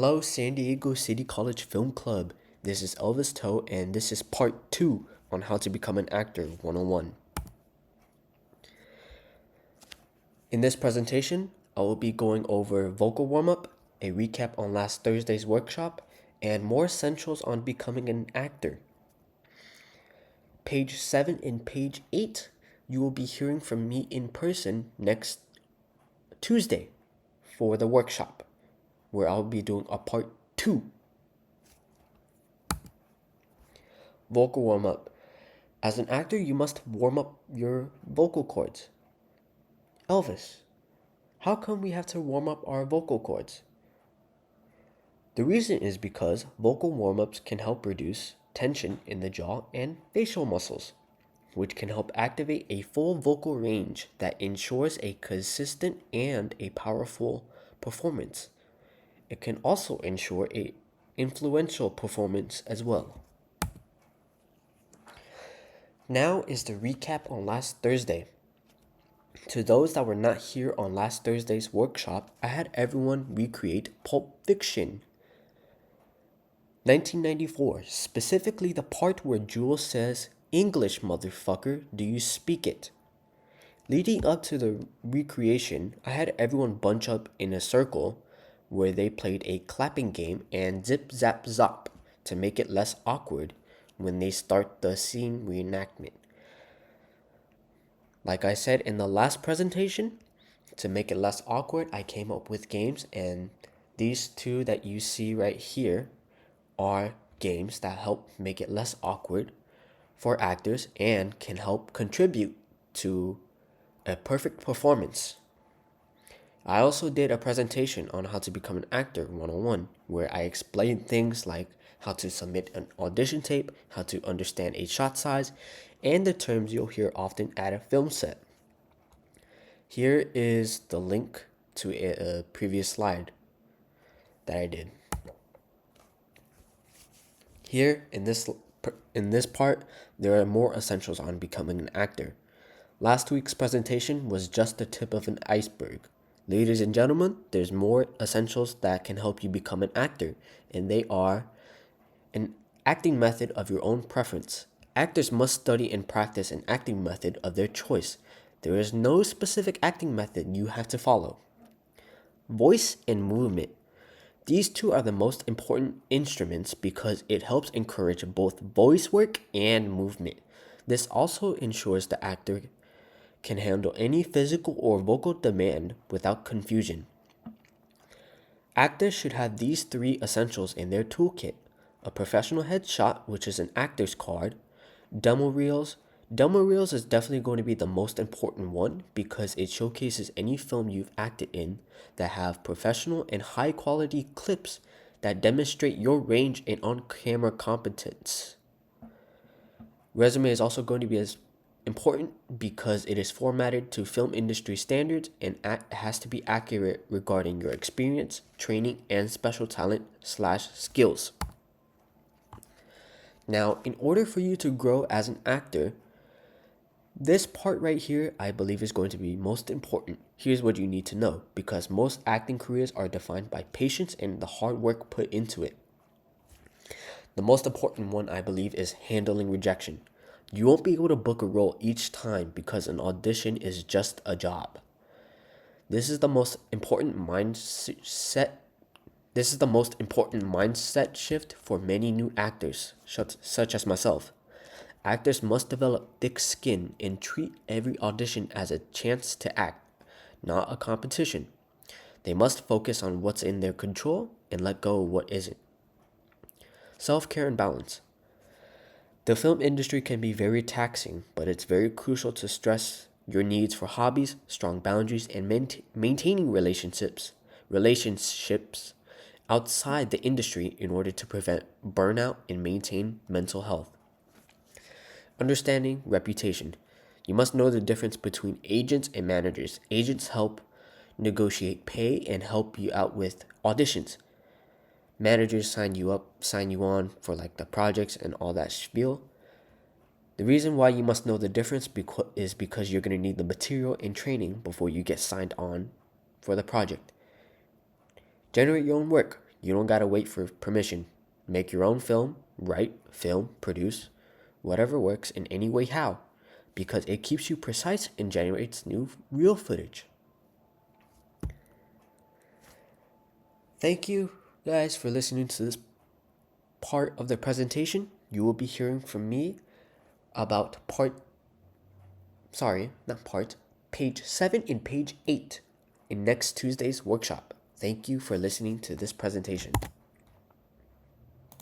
Hello, San Diego City College Film Club. This is Elvis Toe, and this is part 2 on how to become an actor 101. In this presentation, I will be going over vocal warm-up, a recap on last Thursday's workshop, and more essentials on becoming an actor. Page 7 and page 8, you will be hearing from me in person next Tuesday for the workshop, where I'll be doing a part 2. Vocal warm-up. As an actor, you must warm up your vocal cords. Elvis, how come we have to warm up our vocal cords? The reason is because vocal warm-ups can help reduce tension in the jaw and facial muscles, which can help activate a full vocal range that ensures a consistent and a powerful performance. It can also ensure a influential performance as well. Now is the recap on last Thursday. To those that were not here on last Thursday's workshop, I had everyone recreate Pulp Fiction. 1994, specifically the part where Jules says, "English, motherfucker, do you speak it?" Leading up to the recreation, I had everyone bunch up in a circle where they played a clapping game and zip zap zop to make it less awkward when they start the scene reenactment. Like I said in the last presentation, to make it less awkward, I came up with games, and these two that you see right here are games that help make it less awkward for actors and can help contribute to a perfect performance. I also did a presentation on how to become an actor 101, where I explained things like how to submit an audition tape, how to understand a shot size, and the terms you'll hear often at a film set. Here is the link to a previous slide that I did. Here in this part, there are more essentials on becoming an actor. Last week's presentation was just the tip of an iceberg. Ladies and gentlemen, there's more essentials that can help you become an actor, and they are an acting method of your own preference. Actors must study and practice an acting method of their choice. There is no specific acting method you have to follow. Voice and movement. These two are the most important instruments because it helps encourage both voice work and movement. This also ensures the actor can handle any physical or vocal demand without confusion. Actors should have these 3 essentials in their toolkit: a professional headshot, which is an actor's card, demo reels. Demo reels is definitely going to be the most important one because it showcases any film you've acted in that have professional and high quality clips that demonstrate your range and on-camera competence. Resume is also going to be as important because it is formatted to film industry standards and has to be accurate regarding your experience, training, and special talent/skills. Now, in order for you to grow as an actor, this part right here, I believe, is going to be most important. Here's what you need to know, because most acting careers are defined by patience and the hard work put into it. The most important one, I believe, is handling rejection. You won't be able to book a role each time because an audition is just a job. This is the most important mindset shift for many new actors, such as myself. Actors must develop thick skin and treat every audition as a chance to act, not a competition. They must focus on what's in their control and let go of what isn't. Self-care and balance. The film industry can be very taxing, but it's very crucial to stress your needs for hobbies, strong boundaries, and maintaining relationships outside the industry in order to prevent burnout and maintain mental health. Understanding reputation. You must know the difference between agents and managers. Agents help negotiate pay and help you out with auditions. Managers sign you on for like the projects and all that spiel. The reason why you must know the difference is because you're going to need the material and training before you get signed on for the project. Generate your own work. You don't gotta wait for permission. Make your own film, write, film, produce, whatever works in any way how, because it keeps you precise and generates new real footage. Thank you guys for listening to this part of the presentation. You will be hearing from me about page 7 and page 8 in next Tuesday's workshop. Thank you for listening to this presentation.